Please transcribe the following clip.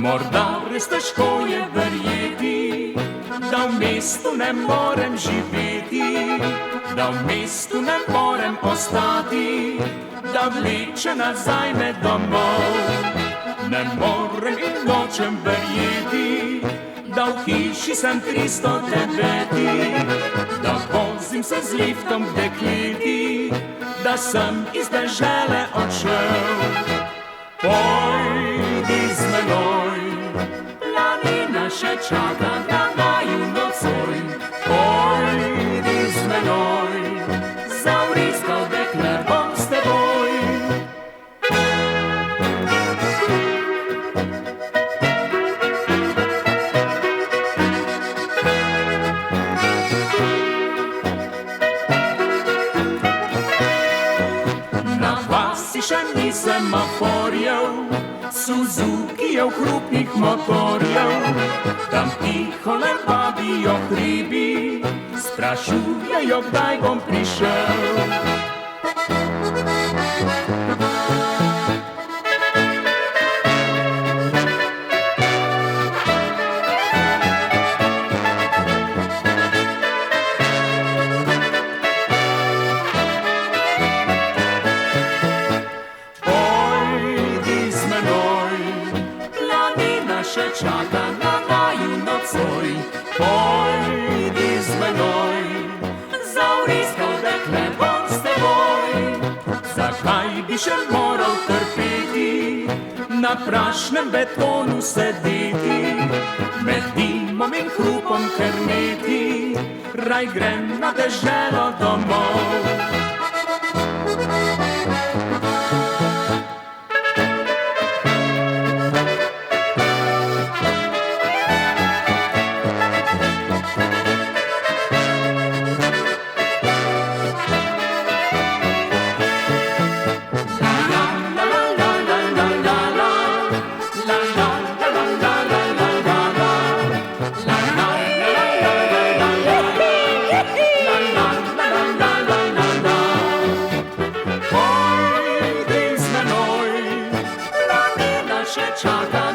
Morda res težko je verjeti, da v mestu ne morem živeti, da v mestu ne morem ostati, da vleče nazaj me domov. Ne morem in nočem verjeti, da v hiši sem 309, da vozim se z liftom k dekleti, da sem iz dežele odšel. Pojdi z menoj, planina še čaka na naju nocoj. Pojdi z menoj, zavriskal dekle bom s teboj. Na vasi še ni semaforjev, Suzukijev hrupnih motorjev, tam tiho le babijo hribi, sprašujejo, kdaj bom prišel. Še čaka na naju nocoj. Pojdi z menoj, zavriskal dekle bom s teboj. Zakaj bi še moral trpeti, na prašnem betonu sedeti, med dimom in hrupom krmeti, raj grem na deželo domov. Čaka